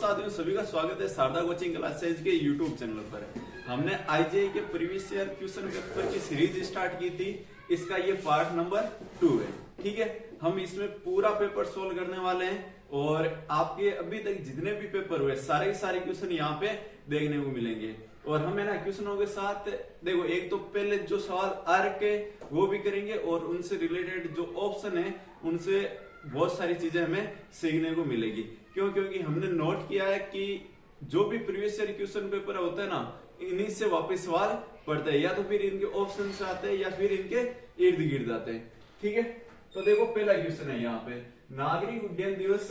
साथियों, सभी का स्वागत है शारदा कोचिंग क्लासेज के यूट्यूब चैनल पर। हमने आईजीआई के प्रीवियस ईयर क्वेश्चन पेपर की सीरीज स्टार्ट की थी। इसका ये पार्ट नंबर 2 है। ठीक है, हम इसमें पूरा पेपर सोल्व करने वाले हैं और आपके अभी तक जितने भी पेपर हुए सारे के सारे क्वेश्चन यहाँ पे देखने को मिलेंगे। और हम है ना क्वेश्चनों के साथ देखो, एक तो पहले जो सवाल आ रखे वो भी करेंगे और उनसे रिलेटेड जो ऑप्शन है उनसे बहुत सारी चीजें हमें सीखने को मिलेगी। क्यों? क्योंकि हमने नोट किया है कि जो भी प्रीवियस ईयर क्वेश्चन पेपर होता है ना, इन्हीं से वापस सवाल पड़ते हैं, या तो फिर इनके ऑप्शन से आते हैं या फिर इनके इर्द गिर्द आते हैं। ठीक है, तो देखो पहला क्वेश्चन है यहाँ पे, नागरिक उड्डयन दिवस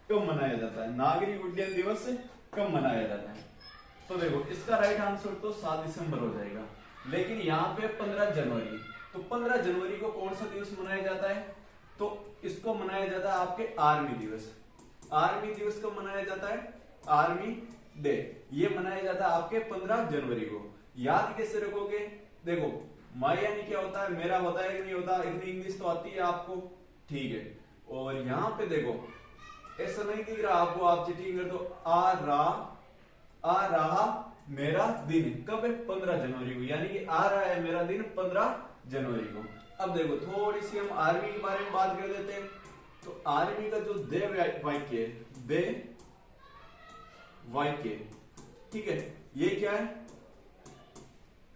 कब मनाया जाता है? नागरिक उड्डयन दिवस कब मनाया जाता है? तो देखो इसका राइट आंसर तो 7 दिसंबर हो जाएगा, लेकिन यहाँ पे 15 जनवरी, तो 15 जनवरी को कौन सा दिवस मनाया जाता है? तो इसको मनाया जाता है आपके आर्मी दिवस। आर्मी दिवस कब मनाया जाता है? Army day. ये मनाया जाता है आपके 15 जनवरी को। याद कैसे रखोगे? देखो, माई यानी क्या होता है, मेरा होता है कि नहीं होता, इतनी इंग्लिश तो आती है आपको। ठीक है, और यहाँ पे देखो ऐसा नहीं दिख रहा आपको, आप चीटिंग कर दो। आ रहा मेरा दिन कब है? 15 जनवरी को, यानी कि आ रहा है मेरा दिन 15 जनवरी को। अब देखो थोड़ी सी हम आर्मी के बारे में बात कर देते हैं। तो आर्मी का जो दे वाक्य, ठीक है, ये क्या है?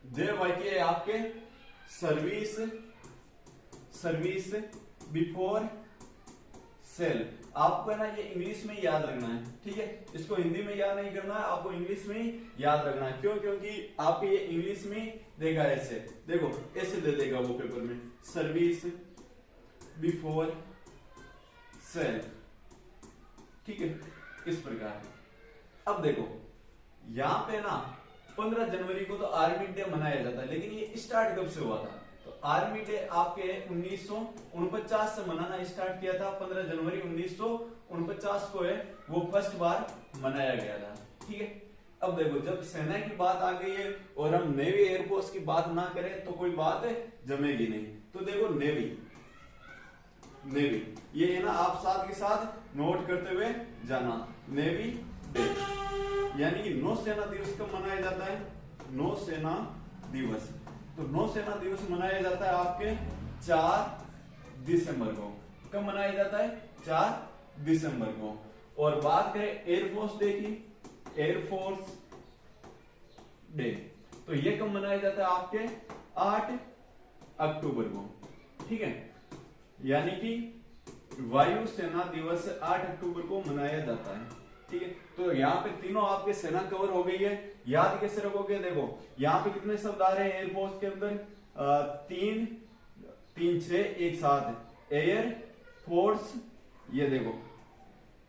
दे वाक्य है आपके सर्विस बिफोर सेल्फ। आपको है ना ये इंग्लिश में याद रखना है। ठीक है, इसको हिंदी में याद नहीं करना है, आपको इंग्लिश में ही याद रखना है। क्यों? क्योंकि आपको ये इंग्लिश में देगा ऐसे, देखो ऐसे दे देगा वो पेपर में, सर्विस बिफोर सेल्फ। ठीक है, इस प्रकार। अब देखो यहां पे ना 15 जनवरी को तो आर्मी डे मनाया जाता है, लेकिन ये स्टार्ट कब से हुआ था? तो आर्मी डे आपके 1949 से मनाना स्टार्ट किया था। 15 जनवरी 1949 को है वो फर्स्ट बार मनाया गया था। ठीक है, अब देखो जब सेना की बात आ गई है और हम नेवी एयरफोर्स की बात ना करें तो कोई बात जमेगी नहीं। तो देखो नेवी ये है ना, आप साथ के साथ नोट करते हुए जाना। नेवी डे यानी कि नौसेना दिवस कब मनाया जाता है? नौसेना दिवस। तो नौसेना दिवस मनाया जाता है आपके 4 दिसंबर को। कब मनाया जाता है? 4 दिसंबर को। और बात करें एयरफोर्स डे की, एयरफोर्स डे, तो ये कब मनाया जाता है? आपके 8 अक्टूबर को। ठीक है, यानी कि वायुसेना दिवस 8 अक्टूबर को मनाया जाता है। ठीक है, तो यहाँ पे तीनों आपके सेना कवर हो गई है। याद कैसे रखोगे? देखो यहाँ पे कितने शब्द आ रहे हैं एयरफोर्स के अंदर? 3 6 1 7 एयर फोर्स। ये देखो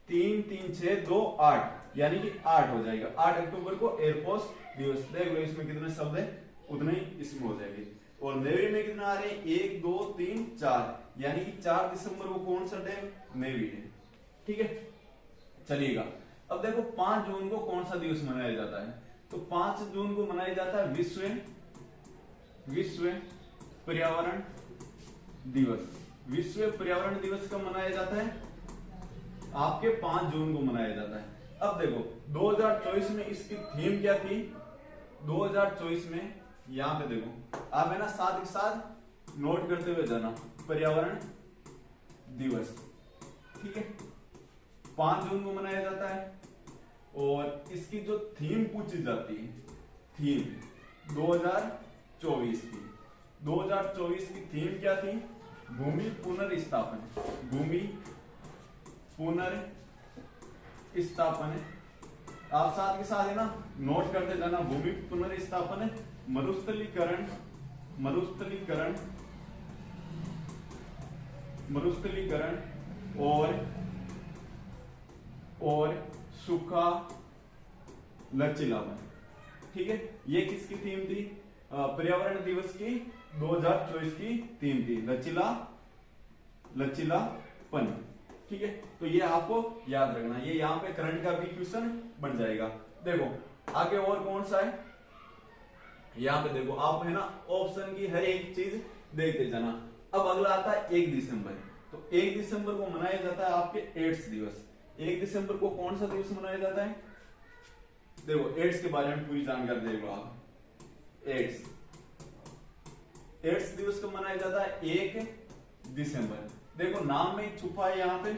3 3 6 2 8, यानी कि 8 हो जाएगा। 8 अक्टूबर को एयरफोर्स दिवस। देख लो इसमें कितने शब्द है, उतने ही इसमें हो जाएंगे। और नेवी में कितना आ रहे हैं? 1 2 3 4, यानी कि 4 दिसंबर को कौन सा डे? Navy day. ठीक है, चलिएगा। अब देखो 5 जून को कौन सा दिवस मनाया जाता है? तो 5 जून को मनाया जाता है विश्व पर्यावरण दिवस। विश्व पर्यावरण दिवस कब मनाया जाता है? आपके 5 जून को मनाया जाता है। अब देखो 2024 में इसकी थीम क्या थी? 2024 में यहां पे देखो, आप है ना साथ ही साथ नोट करते हुए जाना, पर्यावरण दिवस। ठीक है, 5 जून को मनाया जाता है। और इसकी जो थीम पूछी जाती है, थीम 2024 की, 2024 की थीम क्या थी? भूमि पुनर्स्थापन। भूमि पुनर्स्थापन। आप साथ के साथ है ना नोट करते जाना, भूमि पुनर्स्थापन, मरुस्थलीकरण और सूखा लचीलापन। ठीक है, ये किसकी थीम थी? पर्यावरण दिवस की 2024 की थीम थी, लचीलापन। ठीक है, तो ये आपको याद रखना, ये यहाँ पे करंट का भी क्वेश्चन बन जाएगा। देखो आगे और कौन सा है? यहाँ पे देखो आप है ना ऑप्शन की हर एक चीज देखते जाना। अब अगला आता है 1 दिसंबर। तो 1 दिसंबर को मनाया जाता है आपके एड्स दिवस। 1 दिसंबर को कौन सा दिवस मनाया जाता है? देखो एड्स के बारे में पूरी जानकारी देख लो आप। एड्स दिवस कब मनाया जाता है? 1 दिसंबर। देखो नाम में छुपा है, यहाँ पे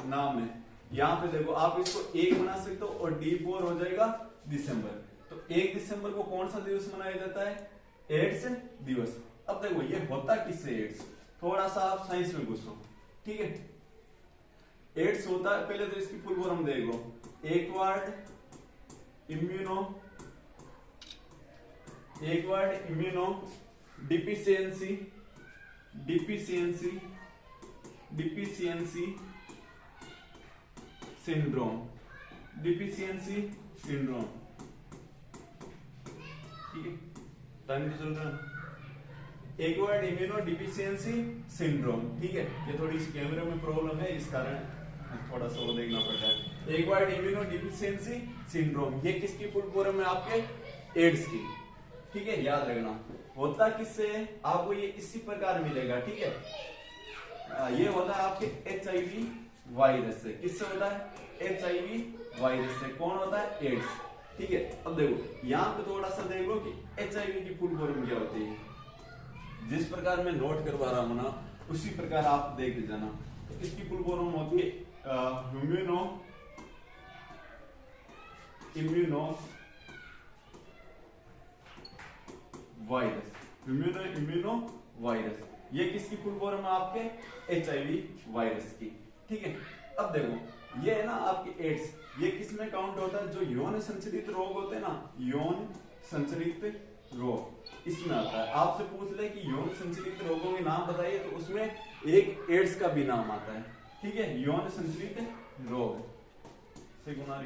नाम में, यहाँ पे देखो आप इसको 1 बना सकते हो और D4 हो जाएगा दिसंबर। तो 1 दिसंबर को कौन सा दिवस मनाया जाता है? एड्स दिवस। अब देखो ये होता किससे एड्स, थोड़ा सा आप साइंस में घुसो, ठीक है। एड्स होता है, पहले तो इसकी फुल फॉर्म देख लो, एक्वायर्ड इम्यूनो डिफिशियंसी सिंड्रोम, ठीक है, टाइम तो चल रहा है। एक्वायर्ड इम्यूनो डिफिशियंसी सिंड्रोम, ठीक है। ये थोड़ी सी कैमरे में प्रॉब्लम है, इस कारण थोड़ा सा वो देखना पड़ता है। एक्वायर्ड इम्यूनो डिफिशियंसी सिंड्रोम, ये किसकी फुल फॉर्म है? आपके एड्स की, ठीक है। याद रखना होता किससे है, आपको ये इसी प्रकार मिलेगा, ठीक है। ये होता है आपके HIV वायरस से। किससे होता है? HIV वायरस से। कौन होता है? एड्स, ठीक है। अब देखो यहाँ पे थोड़ा सा देख लो कि HIV की फुल फॉर्म क्या होती है। जिस प्रकार मैं नोट करवा रहा हूं ना, उसी प्रकार आप देख जाना। तो इसकी फुल फॉर्म होती है इम्यूनो वायरस। ये किसकी फुल फॉर्म है? आपके HIV वायरस की, ठीक है। अब देखो ये है ना आपके एड्स, ये किस में काउंट होता है? जो यौन संचरित रोग होते हैं ना, यौन संचरित रोग, इसमें आता है। आपसे पूछ ले कि यौन संचरित रोगों के नाम बताइए, तो उसमें एक एड्स का भी नाम आता है, ठीक है। यौन संचरित रोग से गुना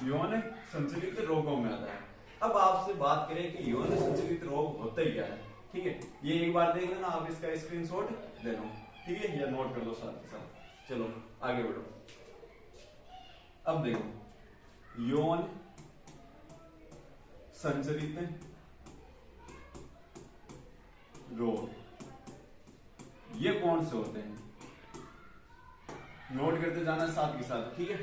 यौन संचरित रोगों में आता है। अब आपसे बात करें कि यौन संचरित रोग होता ही क्या है, ठीक है। ये एक बार देख लेना, आप इसका स्क्रीनशॉट ले लो, ठीक है, या नोट कर लो साथ के साथ। चलो आगे बढ़ो। अब देखो यौन संचरित रोग ये कौन से होते हैं? नोट करते जाना साथ के साथ, ठीक है।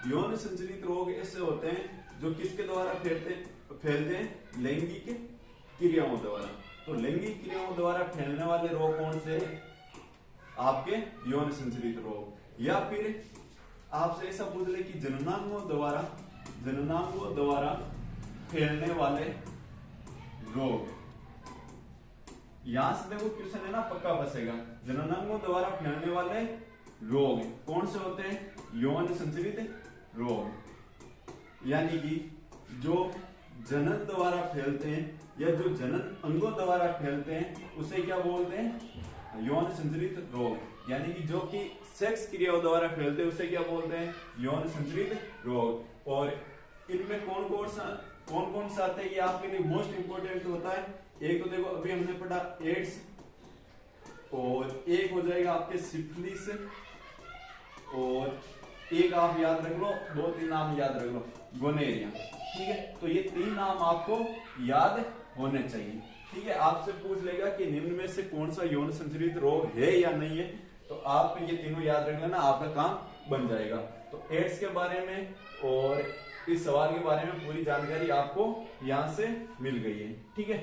यौन संचरित रोग ऐसे होते हैं जो किसके द्वारा फैलते हैं? लैंगिक क्रियाओं द्वारा। तो लैंगिक क्रियाओं द्वारा फैलने वाले रोग कौन से हैं? आपके यौन संचरित रोग। या फिर आपसे ऐसा पूछ ले कि जननांगों द्वारा फैलने वाले रोग। यहां से देखो क्वेश्चन है ना, पक्का बसेगा। जननांगों द्वारा फैलने वाले रोग कौन से होते हैं? यौन संचरित रोग। यानी कि जो जनन द्वारा फैलते हैं या जो जनन अंगों द्वारा फैलते हैं, उसे क्या बोलते हैं? यौन संचरित रोग। यानी कि जो कि सेक्स क्रियाओं द्वारा फैलते हैं, उसे क्या बोलते हैं? यौन संचरित रोग। और इनमें कौन कौन सा आते हैं, ये आपके लिए मोस्ट इंपोर्टेंट होता है। एक तो देखो अभी हमने पढ़ा एड्स, और एक हो जाएगा आपके सिफिलिस, और एक आप याद रख लो, 2-3 नाम याद रख लो, गोनेरिया, ठीक है। तो ये 3 नाम आपको याद होने चाहिए, ठीक है। आपसे पूछ लेगा कि निम्न में से कौन सा यौन संचरित रोग है या नहीं है, तो आप ये तीनों याद रख लेना, आपका काम बन जाएगा। तो एड्स के बारे में और इस सवाल के बारे में पूरी जानकारी आपको यहां से मिल गई है, ठीक है।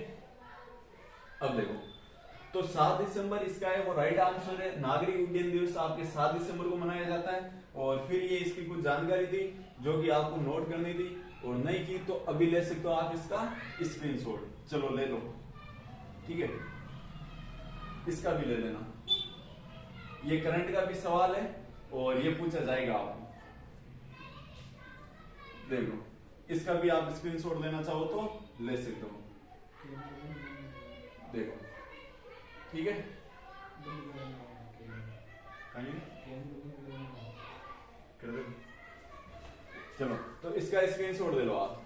अब देखो, तो 7 दिसंबर इसका है वो राइट आंसर है। नागरिक उड्डयन दिवस आपके 7 दिसंबर को मनाया जाता है। और फिर ये इसकी कुछ जानकारी थी जो कि आपको नोट करनी थी, और नहीं की तो अभी ले सकते हो आप इसका स्क्रीनशॉट। चलो ले लो, ठीक है, इसका भी ले लेना। ये करंट का भी सवाल है और ये पूछा जाएगा आपको, देख लो। इसका भी आप स्क्रीनशॉट लेना चाहो तो ले सकते हो, देखो, ठीक है। कर दे। चलो, तो इसका स्क्रीनशॉट ले लो आप।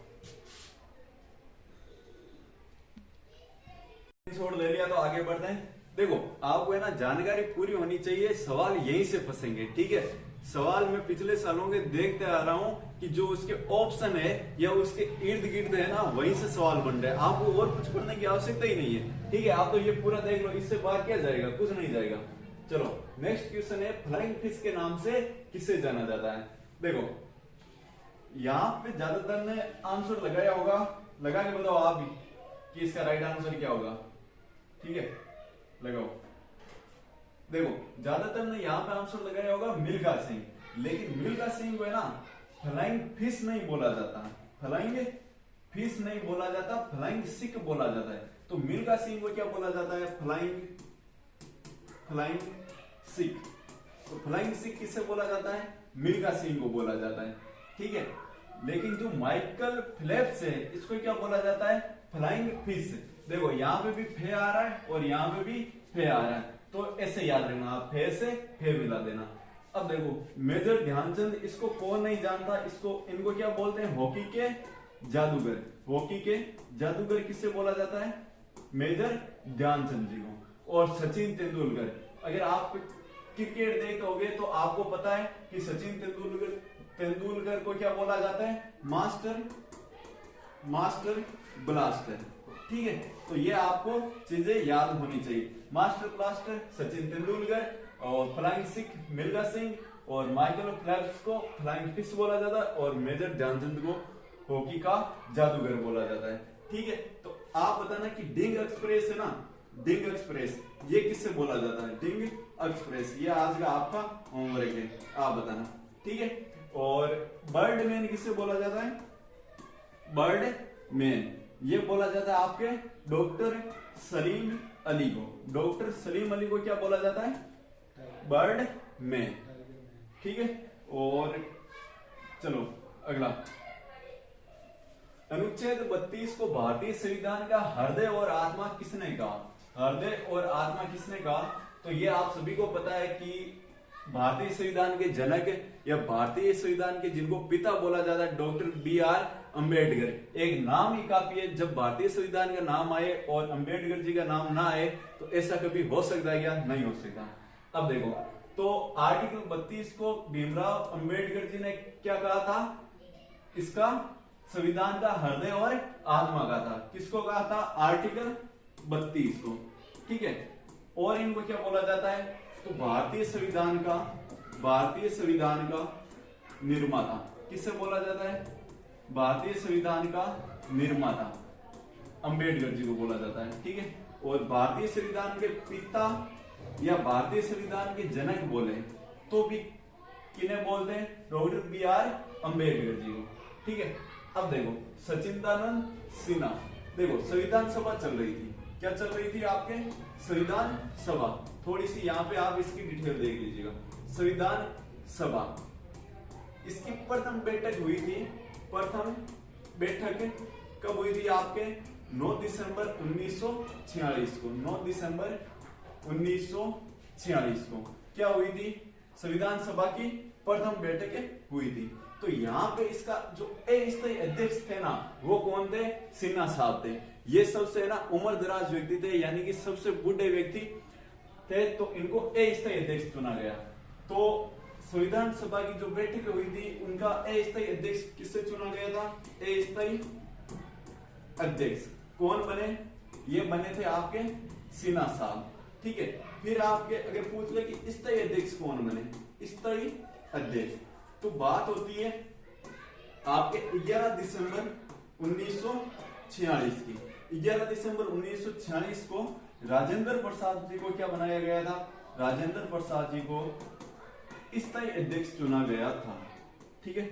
स्क्रीनशॉट ले लिया तो आगे बढ़ते हैं। देखो, आपको है ना जानकारी पूरी होनी चाहिए, सवाल यहीं से फंसेंगे, ठीक है। सवाल मैं पिछले सालों के देखते आ रहा हूं कि जो उसके ऑप्शन है या उसके इर्द गिर्द है ना, वहीं से सवाल बन रहे हैं। आपको और कुछ पढ़ने की आवश्यकता ही नहीं है, ठीक है। आप तो ये पूरा देख लो, इससे बाहर क्या जाएगा? कुछ नहीं जाएगा, चलो नेक्स्ट क्वेश्चन है, फ्लाइंग फिश के नाम से किसे जाना जाता है। देखो यहाँ पे ज्यादातर ने आंसर लगाया होगा, लगा के बताओ आप भी कि इसका राइट आंसर क्या होगा। ठीक है, लगाओ। देखो ज्यादातर ने यहाँ पे आंसर लगाया होगा मिल्खा सिंह, लेकिन मिल्खा सिंह को है ना फ्लाइंग फिश नहीं बोला जाता, फ्लाइंग फिश नहीं बोला जाता, फ्लाइंग सिख बोला जाता है। तो मिल्खा सिंह को क्या बोला जाता है, फ्लाइंग सिख। तो फ्लाइंग सिख किससे बोला जाता है, मिल्खा सिंह को बोला जाता है। ठीक है, लेकिन जो माइकल फेल्प्स है इसको क्या बोला जाता है, फ्लाइंग फिश। देखो यहाँ पे भी फे आ रहा है और यहाँ पे भी फे आ रहा है, तो ऐसे याद रखना, आप फे से फे मिला देना। अब देखो मेजर ध्यानचंद, इसको कौन नहीं जानता, इनको क्या बोलते हैं, हॉकी के जादूगर। हॉकी के जादूगर किससे बोला जाता है, मेजर ध्यानचंद जी को। और सचिन तेंदुलकर, अगर आप क्रिकेट देखोगे तो आपको पता है कि सचिन तेंदुलकर को क्या बोला जाता है, मास्टर ब्लास्टर। ठीक है, तो ये आपको चीजें याद होनी चाहिए। मास्टर ब्लास्टर सचिन तेंदुलकर, और फ्लाइंग सिख मिल्खा सिंह, और माइकल फेल्प्स को फ्लाइंग फिश बोला जाता है, और मेजर ध्यानचंद को हॉकी का जादूगर बोला जाता है। ठीक है, तो आप बताना कि डिंग एक्सप्रेस है ना, डिंग एक्सप्रेस ये किससे बोला जाता है, डिंग एक्सप्रेस, ये आज का आपका होमवर्क है, आप बताना। ठीक है, और बर्डमैन किससे बोला जाता है, बर्डमैन ये बोला जाता है आपके डॉक्टर सलीम अली को। डॉक्टर सलीम अली को क्या बोला जाता है, बर्डमैन। ठीक है, और चलो अगला, अनुच्छेद 32 को भारतीय संविधान का हृदय और आत्मा किसने कहा, हृदय और आत्मा किसने कहा। तो ये आप सभी को पता है कि भारतीय संविधान के जनक या भारतीय संविधान के जिनको पिता बोला जाता है, डॉक्टर BR अंबेडकर। एक नाम ही काफी है, जब भारतीय संविधान का नाम आए और अंबेडकर जी का नाम ना आए तो ऐसा कभी हो सकता है क्या, नहीं हो सकता। अब देखो, तो आर्टिकल 32 को भीमराव अंबेडकर जी ने क्या कहा था, इसका संविधान का हृदय और आत्मा का था। किसको कहा था, आर्टिकल 32 को। ठीक है, और इनको क्या बोला जाता है, तो भारतीय संविधान का निर्माता किससे बोला जाता है, भारतीय संविधान का निर्माता अंबेडकर जी को बोला जाता है। ठीक है, और भारतीय संविधान के पिता या भारतीय संविधान के जनक बोले तो भी किन्हें बोलते हैं, डॉक्टर BR अंबेडकर जी को। ठीक है, अब देखो सचिदानंद सिन्हा, देखो संविधान सभा चल रही थी, क्या चल रही थी आपके, संविधान सभा। थोड़ी सी यहाँ पे आप इसकी डिटेल देख लीजिएगा, संविधान सभा, इसकी प्रथम बैठक हुई थी, प्रथम बैठक कब हुई थी आपके, 9 दिसंबर 1946 को, 9 दिसंबर 1946 को क्या हुई थी, संविधान सभा की प्रथम बैठक हुई थी। तो यहाँ पे इसका जो अस्थायी अध्यक्ष थे ना, वो कौन थे, सिन्हा साहब थे। ये सबसे ना उम्र दराज व्यक्ति थे, यानी कि सबसे बूढ़े व्यक्ति थे, तो इनको अस्थायी अध्यक्ष चुना गया। तो संविधान सभा की जो बैठक हुई थी, उनका अस्थायी अध्यक्ष किससे चुना गया था, अस्थायी अध्यक्ष कौन बने, ये बने थे आपके सिन्हा साहब। ठीक है, फिर आपके अगर पूछ ले कि स्थायी अध्यक्ष कौन बने, स्थायी अध्यक्ष, तो बात होती है आपके 11 दिसंबर 1946 की। 11 दिसंबर 1946 को राजेंद्र प्रसाद जी को क्या बनाया गया था, राजेंद्र प्रसाद जी को स्थायी अध्यक्ष चुना गया था। ठीक है,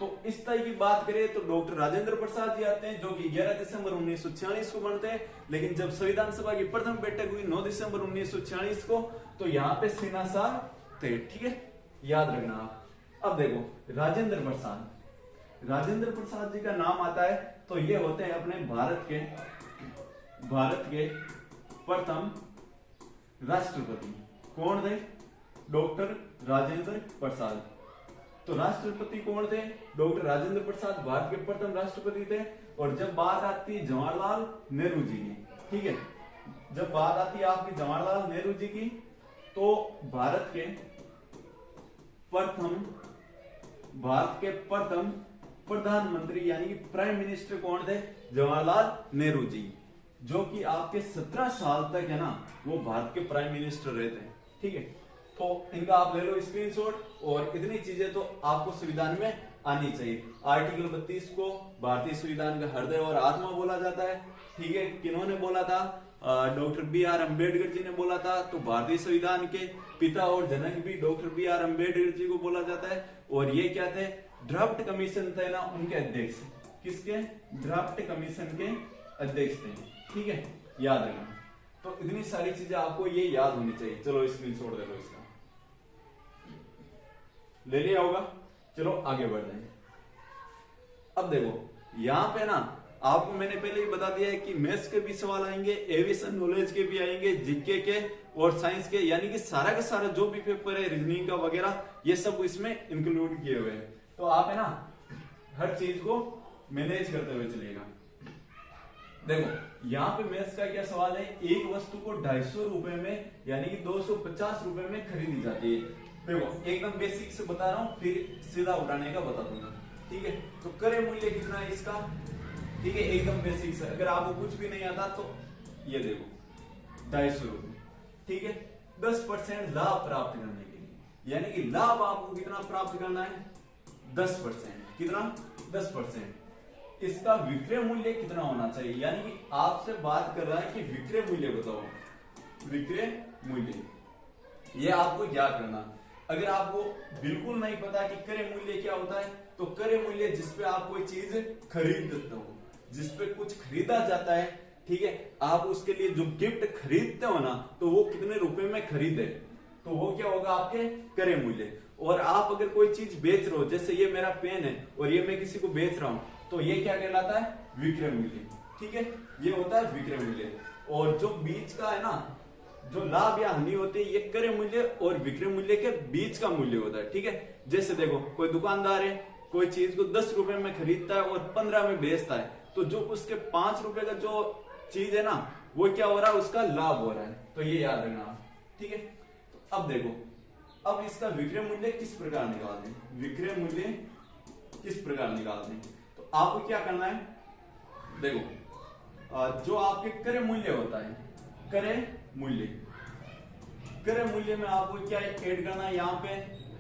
तो स्थायी की बात करें तो डॉक्टर राजेंद्र प्रसाद जी आते हैं, जो कि 11 दिसंबर 1946 को बनते हैं। लेकिन जब संविधान सभा की प्रथम बैठक हुई 9 दिसंबर 1946 को, तो यहाँ पे सिन्हा साहब थे। ठीक है, याद रखना आप। अब देखो राजेंद्र प्रसाद जी का नाम आता है, तो ये होते हैं अपने भारत के प्रथम राष्ट्रपति। कौन थे, डॉक्टर राजेंद्र प्रसाद। तो राष्ट्रपति कौन थे, डॉक्टर राजेंद्र प्रसाद भारत के प्रथम राष्ट्रपति थे। और जब बात आती है जवाहरलाल नेहरू जी की, ठीक है, जब बात आती है आपकी जवाहरलाल नेहरू जी की, तो भारत के प्रथम प्रधानमंत्री यानी कि प्राइम मिनिस्टर कौन थे, जवाहरलाल नेहरू जी, जो कि आपके 17 साल तक है ना वो भारत के प्राइम मिनिस्टर रहे थे। ठीक है। तो इनका आप ले लो स्क्रीनशॉट, और इतनी चीजें तो आपको संविधान में आनी चाहिए। आर्टिकल 32 को भारतीय संविधान का हृदय और आत्मा बोला जाता है, ठीक है। किन्होंने बोला था? Doctor B R. अम्बेडकर जी ने बोला था। तो भारतीय संविधान के पिता और जनक भी डॉक्टर बी.आर. अम्बेडकर जी को बोला जाता है। और ये क्या थे? ड्राफ्ट कमीशन थे ना, उनके अध्यक्ष। किसके? ड्राफ्ट कमीशन के अध्यक्ष थे, ठीक है, याद रखना। तो इतनी सारी चीजें आपको ये याद होनी चाहिए। चलो स्क्रीनशॉट ले लो, इसका ले लिया होगा। चलो आगे बढ़ रहे हैं। अब देखो यहां पे ना आपको मैंने पहले ही बता दिया है कि मैथ्स के भी सवाल आएंगे, एविएशन नॉलेज के भी आएंगे, जीके के और साइंस के, यानी कि सारा का सारा जो भी पेपर है रीजनिंग का वगैरह, ये सब इसमें इंक्लूड किए हुए हैं। तो आप है ना हर चीज को मैनेज करते हुए चलिएगा। देखो यहाँ पे मैथ्स का क्या सवाल है? एक वस्तु को 250 रुपए में यानी कि 250 रुपए में खरीदी जाती है। देखो एकदम बेसिक से बता रहा हूँ, फिर सीधा उड़ाने का बता दूंगा, ठीक है। तो क्रय मूल्य कितना है इसका? ठीक है, एकदम बेसिक से। अगर आपको कुछ भी नहीं आता तो ये देखो 250 रुपए, ठीक है। 10% लाभ प्राप्त करने के लिए, यानी कि लाभ आपको कितना प्राप्त करना है? 10%। कितना? 10%। इसका विक्रय मूल्य कितना होना चाहिए? यानी कि आपसे बात कर रहा है कि विक्रय मूल्य बताओ, विक्रय मूल्य। ये आपको क्या करना। अगर आपको बिल्कुल नहीं पता कि क्रय मूल्य क्या होता है, तो क्रय मूल्य जिसपे आप कोई चीज खरीदते हो, जिसपे कुछ खरीदा जाता है, ठीक है, आप उसके लिए जो गिफ्ट खरीदते हो ना, तो वो कितने रुपए में खरीदे, तो वो क्या होगा? आपके क्रय मूल्य। और आप अगर कोई चीज बेच रहे हो, जैसे ये मेरा पेन है और ये मैं किसी को बेच रहा हूं, तो ये क्या कहलाता है? विक्रय मूल्य, ठीक है। ये होता है विक्रय मूल्य। और जो बीच का है ना, जो लाभ या हानि होती है, ये क्रय मूल्य और विक्रय मूल्य के बीच का मूल्य होता है, ठीक है। जैसे देखो कोई दुकानदार है, कोई चीज को 10 रुपए में खरीदता है और 15 में बेचता है, तो जो उसके 5 रुपए का जो चीज है ना, वो क्या हो रहा है? उसका लाभ हो रहा है। तो ये याद रखना, ठीक है। तो अब देखो, अब इसका विक्रय मूल्य किस प्रकार निकालते हैं? विक्रय मूल्य किस प्रकार निकालते हैं? तो आपको क्या करना है? देखो जो आपके क्रय मूल्य होता है, क्रय मूल्य, क्रय मूल्य में आपको क्या ऐड करना है? यहाँ पे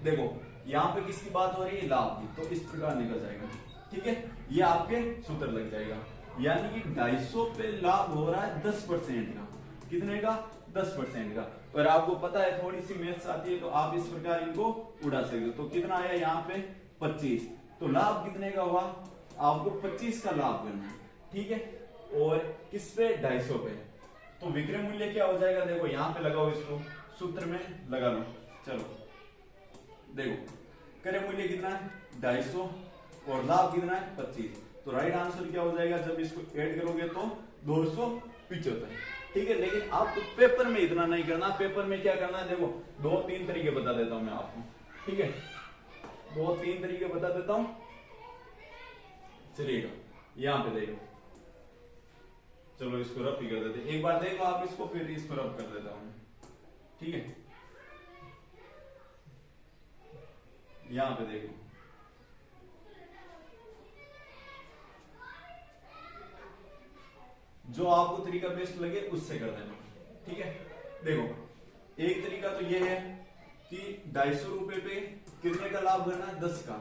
देखो, यहाँ पे किसकी बात हो रही है? लाभ की। तो इस प्रकार निकल जाएगा, ठीक है। ये आपके सूत्र लग जाएगा। यानी कि 250 पे लाभ हो रहा है 10% का। कितने का? 10% का। और आपको पता है थोड़ी सी मैथ्स आती है, तो आप इस प्रकार इनको उड़ा सकते हो। तो कितना आया यहाँ पे? 25। तो लाभ कितने का हुआ? आपको 25 का लाभ करना है, ठीक है। और किस पे? 250 पे। तो विक्रय मूल्य क्या हो जाएगा? देखो यहाँ पे लगाओ, इसको सूत्र में लगा लो। चलो देखो क्रय मूल्य कितना है? 250 और लाभ कितना है? 25। तो राइट आंसर क्या हो जाएगा? जब इसको ऐड करोगे तो 275, ठीक है। लेकिन आपको पेपर में इतना नहीं करना। पेपर में क्या करना है? देखो 2-3 तरीके बता देता हूं मैं आपको, ठीक है। 2-3 तरीके बता देता हूं, चलिएगा। यहां पे देखो, चलो इसको रफ ही कर देते। एक बार देखो आप इसको, फिर इसको रफ कर देता हूं, ठीक है। यहां पे देखो, जो आपको तरीका बेस्ट लगे उससे कर देना, ठीक है। देखो एक तरीका तो ये है कि 250 रुपए पे कितने का लाभ करना है? 10 का,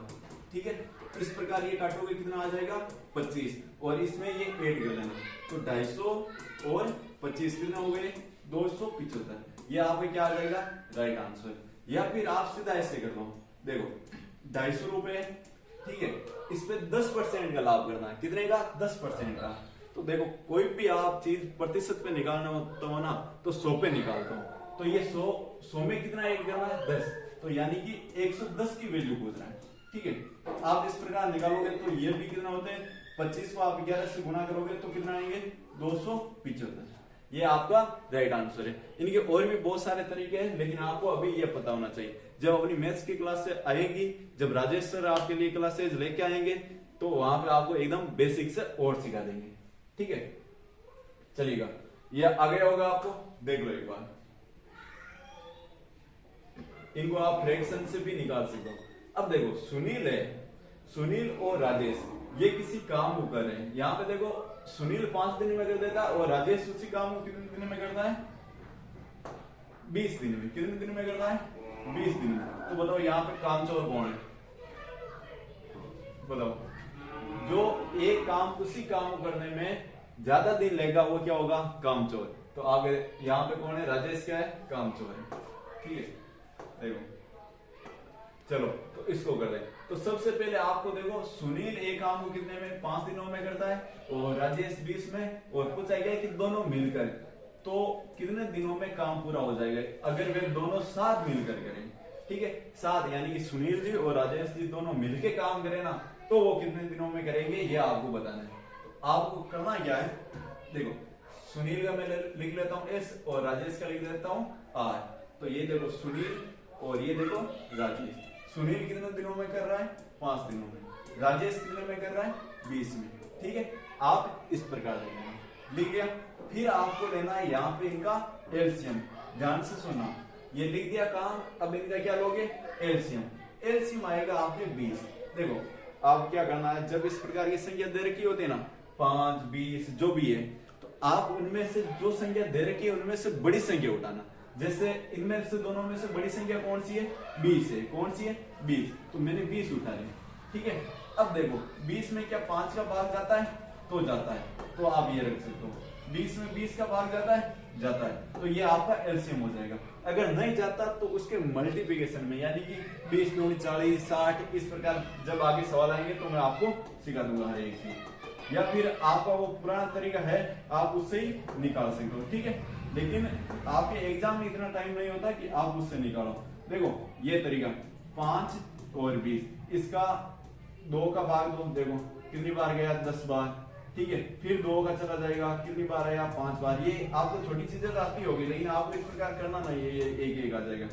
ठीक है। इस प्रकार ये काटोगे, कितना आ जाएगा? 25। और इसमें ये ऐड कर देना। तो 250 और 25 कितना हो गए? 275। ये आपका क्या आ जाएगा? Right answer. या फिर आप सीधा ऐसे कर लो, देखो 250 रुपए, ठीक है, इस पे 10% का लाभ करना है। कितने का? 10% का। तो देखो कोई भी आप चीज प्रतिशत पे निकालना होता हो ना, तो 100 पे निकालता हूं। तो ये 100 में कितना ऐड करना है? 10। तो यानी कि 110 की वैल्यू पूछ रहा है, ठीक है। आप इस प्रकार निकालोगे तो ये भी कितना होते हैं? 25 को आप 11 से गुणा करोगे तो कितना आएंगे? 275। ये आपका राइट आंसर है। इनके और भी बहुत सारे तरीके हैं, लेकिन आपको अभी ये पता होना चाहिए। जब अपनी मैथ्स की क्लास से आएगी, जब राजेश सर आपके लिए क्लासेज लेके आएंगे, तो वहां पे आपको एकदम बेसिक से और सिखा देंगे, ठीक है। चलिएगा, ये आ गया होगा आपको, देख लो एक बार। इनको आप फ्रैक्शन से भी निकाल सकते हो। अब देखो सुनील है, सुनील और राजेश ये किसी काम को कर रहे हैं। यहाँ पे देखो सुनील 5 दिन में कर देता है और राजेश उसी काम को कितने दिन में करता है? 20 दिन में। कितने दिन में करना है? 20 दिन में। तो बताओ यहाँ पे कामचोर कौन है? बताओ, जो एक काम उसी काम को करने में ज्यादा दिन लगेगा वो क्या होगा? कामचोर। तो आगे यहाँ पे कौन है? राजेश क्या है? कामचोर है। ठीक है, देखो चलो तो इसको कर दें। तो सबसे पहले आपको देखो, सुनील एक काम को कितने में? 5 दिनों में करता है और राजेश 20 में। और पूछा गया कि दोनों मिलकर तो कितने दिनों में काम पूरा हो जाएगा अगर वे दोनों साथ मिलकर करें। ठीक है, साथ यानी कि सुनील जी और राजेश जी दोनों मिलकर काम करें ना, तो वो कितने दिनों में करेंगे ये आपको बताना है। तो आपको करना क्या है, देखो सुनील का मैं लिख लेता हूं S और राजेश का लिख देता हूं R। तो ये देखो सुनील और ये देखो राजेश। सुनील कितने दिनों में कर रहा है? 5 दिनों में। राजेश कितने में कर रहा है? 20 में। ठीक है, आप इस प्रकार लेना, लिख गया। फिर आपको लेना है यहाँ पे इनका एलसीएम। ध्यान से सुनना, ये लिख दिया काम, अब इनका क्या लोगे? एलसीएम। एलसीएम आएगा आपके 20। देखो आप क्या करना है, जब इस प्रकार की संख्या दे रखी होती है ना, 5, 20 जो भी है, तो आप उनमें से जो संख्या दे रखी है उनमें से बड़ी संख्या उठाना। जैसे इनमें से दोनों में से बड़ी संख्या कौन सी है? 20 है। कौन सी है? 20। तो मैंने 20 उठा लिया। ठीक है, अब देखो 20 में क्या 5 का भाग जाता है? तो जाता है, तो आप ये रख सकते हो। 20 में 20 का भाग जाता है? जाता है। तो ये आपका एलसीएम हो जाएगा। अगर नहीं जाता तो उसके मल्टीप्लिकेशन में, यानी कि 20 दूनी 40, 60, इस प्रकार जब आगे सवाल आएंगे तो मैं आपको सिखा दूंगा हर एक चीज। या फिर आपका वो पुराना तरीका है, आप उससे ही निकाल सकते हो। ठीक है, लेकिन आपके एग्जाम में इतना टाइम नहीं होता कि आप उससे निकालो। देखो ये तरीका 5 और 20, इसका 2 का भाग दो, देखो कितनी बार गया? 10 बार। ठीक है, फिर 2 का चला जाएगा, कितनी बार आया? 5 बार। ये आपको छोटी चीजें तो आती होगी, लेकिन आपको इस प्रकार करना नहीं है, ये एक एक आ जाएगा।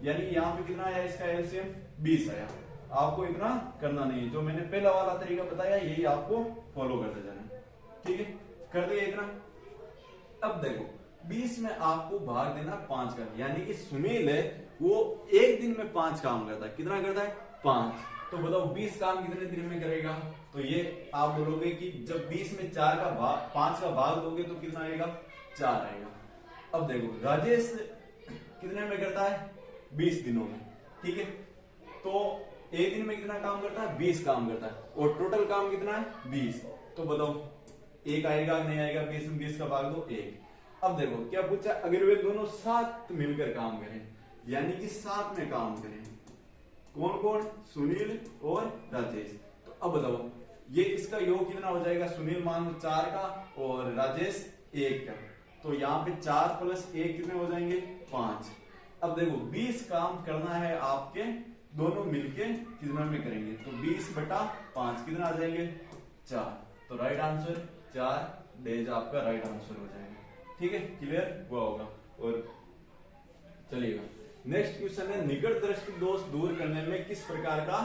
यानी यहाँ पे कितना आया? इसका एलसीएम 20 आया। आपको इतना करना नहीं है, जो मैंने पहला वाला तरीका बताया यही आपको फॉलो करते जाना। ठीक है, कर दिया इतना। अब देखो 20 में आपको भाग देना 5 का, यानी कि सुनील है वो एक दिन में 5 काम करता है। कितना करता है? 5। तो बताओ 20 काम कितने दिन में करेगा? तो ये आप बोलोगे कि जब 20 में 4 का भाग 5 का भाग दोगे तो कितना आएगा? 4 आएगा। अब देखो राजेश कितने में करता है? 20 दिनों में। ठीक है, तो एक दिन में कितना काम करता है? 20 काम करता है। और टोटल काम कितना है? 20। तो बताओ 1 आएगा नहीं आएगा? 20 में 20 का भाग दो 1। अब देखो क्या पूछा? अगर वे दोनों साथ मिलकर काम करें, यानी कि साथ में काम करें, कौन कौन? सुनील और राजेश। तो अब बताओ ये इसका योग कितना हो जाएगा? सुनील मान लो 4 का और राजेश 1 का। तो यहाँ पे 4 + 1 कितने हो जाएंगे? 5। अब देखो 20 काम करना है आपके, दोनों मिलके कितना में करेंगे? तो 20/5 कितना आ जाएंगे? 4। तो राइट आंसर 4 डेज आपका राइट आंसर हो जाएगा। ठीक है, क्लियर हुआ होगा। और चलिएगा नेक्स्ट क्वेश्चन है, निकट दृष्टि दोष दूर करने में किस प्रकार का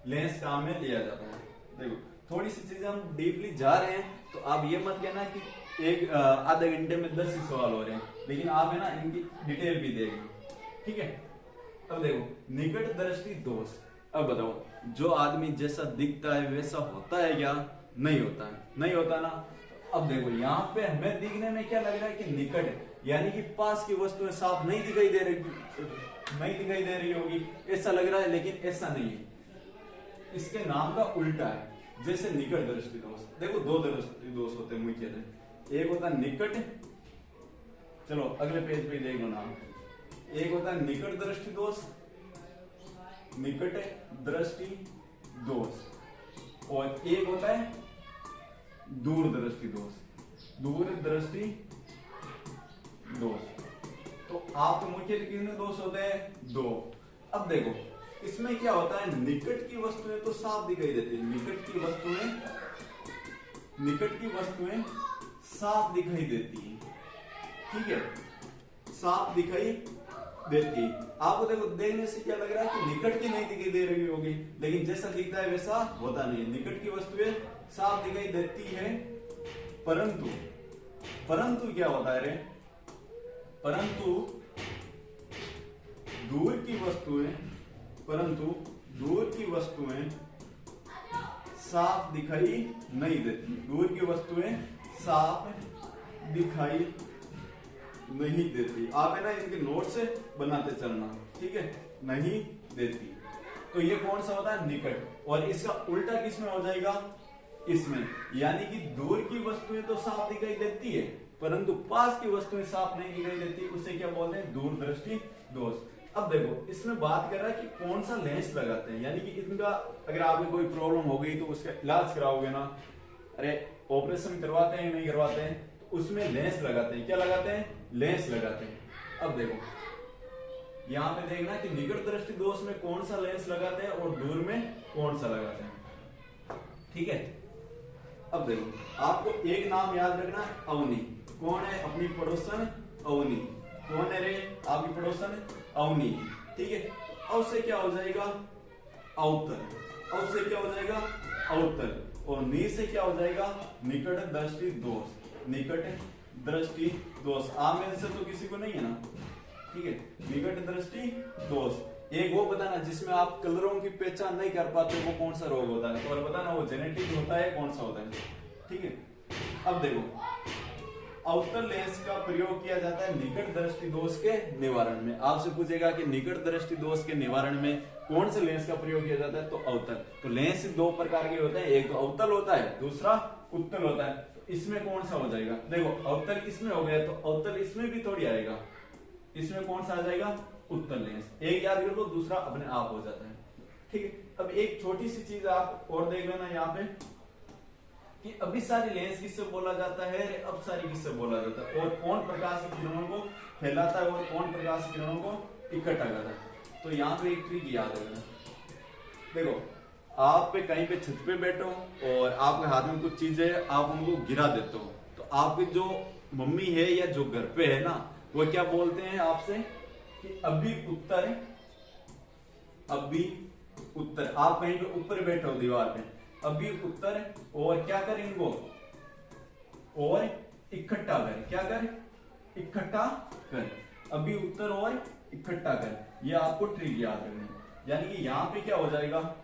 लेंस काम में लिया जाता है? देखो थोड़ी सी चीजें हम डीपली जा रहे हैं, तो आप ये मत कहना कि एक आधे घंटे में 10 ही सवाल हो रहे हैं, लेकिन आप है ना इनकी डिटेल भी देंगे। ठीक है, अब देखो निकट दृष्टि दोष। अब बताओ जो आदमी जैसा दिखता है वैसा होता है क्या? नहीं होता है, नहीं होता ना। अब देखो यहाँ पे हमें दिखने में क्या लग रहा है कि निकट है, यानी कि पास की वस्तुएं साफ नहीं दिखाई दे रही होगी, ऐसा लग रहा है, लेकिन ऐसा नहीं है। इसके नाम का उल्टा है, जैसे निकट दृष्टि दोष। देखो 2 दृष्टि दोष होते हैं मुख्यतः, एक होता है निकट, चलो अगले पेज पे देख लो नाम। एक होता है निकट दृष्टि दोष, निकट दृष्टि दोष, और एक होता है दूर दृष्टि दोष, दूर दृष्टि दोष। तो आपको मुख्य कितने दोष होते हैं? 2। अब देखो इसमें क्या होता है, निकट की वस्तुएं तो साफ दिखाई देती है, निकट की वस्तुएं साफ दिखाई देती है। ठीक है, साफ दिखाई देती है। आपको देखो देखने से क्या लग रहा है कि निकट की नहीं दिखाई दे रही होगी, लेकिन जैसा दिखता है वैसा होता नहीं है। निकट की वस्तुएं साफ दिखाई देती है, परंतु क्या होता है रे? परंतु दूर की वस्तुएं साफ दिखाई नहीं देती। दूर की वस्तुएं साफ दिखाई नहीं देती। आप है ना इनके नोट से बनाते चलना, ठीक है, नहीं देती। तो ये कौन सा होता है, निकट। और इसका उल्टा किसमें हो जाएगा, इसमें, यानी कि दूर की वस्तुएं तो साफ दिखाई देती है परंतु पास की वस्तुएं साफ नहीं दिखाई देती, उसे क्या बोलते हैं, दूरदृष्टि दोष। अब देखो इसमें बात कर रहा है कि कौन सा लेंस लगाते हैं, यानी कि इनका अगर आपको कोई प्रॉब्लम हो गई तो उसका इलाज कराओगे ना, अरे ऑपरेशन करवाते हैं नहीं करवाते हैं, तो उसमें लेंस लगाते हैं। क्या लगाते हैं, लेंस लगाते हैं। अब देखो यहाँ पे देखना कि निकट दृष्टि दोष में कौन सा लेंस लगाते हैं और दूर में कौन सा लगाते हैं, ठीक है। अब देखो आपको एक नाम याद रखना, अवनी। कौन है, अपनी पड़ोसन अवनी। कौन है रे, आपकी पड़ोसन अवनी, ठीक है। अब से क्या हो जाएगा, अवतल। अब से क्या हो जाएगा, अवतल। और नी से क्या हो जाएगा, निकट दृष्टि दोष। निकट दृष्टि दोष आम में से तो किसी को नहीं है ना, ठीक है। निकट दृष्टि दोष। एक वो बताना जिसमें आप कलरों की पहचान नहीं कर पाते, वो कौन सा रोग होता है, और बताना वो जेनेटिक होता है कौन सा होता है, ठीक है। अब देखो अवतल लेंस का प्रयोग किया जाता है निकट दृष्टि दोष के निवारण में। आपसे पूछेगा कि निकट दृष्टि दोष के निवारण में कौन से लेंस का प्रयोग किया जाता है, तो अवतल। तो लेंस दो प्रकार के होते हैं, एक तो अवतल होता है, दूसरा उत्तल होता है। तो इसमें कौन सा हो जाएगा, देखो अवतल इसमें हो गया तो अवतल इसमें भी थोड़ी आएगा, इसमें कौन सा आ जाएगा, उत्तल लेंस। एक याद कर लो, दूसरा अपने आप हो जाता है, ठीक है। अब एक छोटी सी चीज आप और देख लेना यहाँ पे कि अभिसारी लेंस किससे बोला जाता है, अपसारी किससे बोला जाता है, और कौन प्रकाश की किरणों को फैलाता है और कौन प्रकाश की किरणों को इकट्ठा करता है। तो यहाँ पे एक ट्रिक याद रखना। देखो आप पे कहीं पे छत पे बैठो और आपके हाथ में कुछ चीज है, आप उनको गिरा देते हो, तो आपकी जो मम्मी है या जो घर पे है ना, वो क्या बोलते हैं आपसे कि अभी उत्तर, अभी उत्तर। आप कहीं पे ऊपर बैठे हो दीवार पे, अभी उत्तर, और क्या कर इनको, और इकट्ठा कर। क्या कर, इकट्ठा कर। अभी उत्तर और इकट्ठा कर। ये आपको ट्रिक याद रखनी है। यानी कि यहाँ पे क्या हो जाएगा,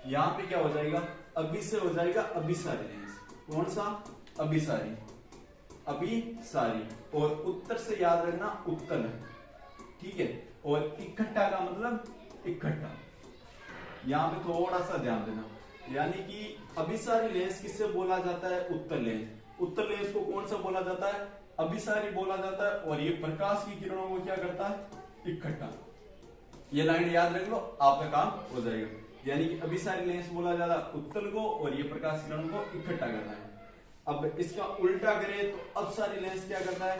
यहाँ पे क्या हो जाएगा, अभी से हो जाएगा अभिसारी लेंस। कौन सा, अभिसारी, अभिसारी। और उत्तर से याद रखना उत्तल, ठीक है। और इकट्ठा का मतलब इकट्ठा। यहाँ पे थोड़ा सा ध्यान देना, यानी कि अभिसारी लेंस किससे बोला जाता है, उत्तल लेंस। उत्तल लेंस को कौन सा बोला जाता है, अभिसारी बोला जाता है। और ये प्रकाश की किरणों को क्या करता है, इकट्ठा। ये लाइन याद रख लो, आपका काम हो जाएगा। यानी कि अभिसारी लेंस बोला जाता है उत्तल को, और ये प्रकाश की किरणों को इकट्ठा करता है। अब इसका उल्टा करें तो अपसारी लेंस क्या करता है,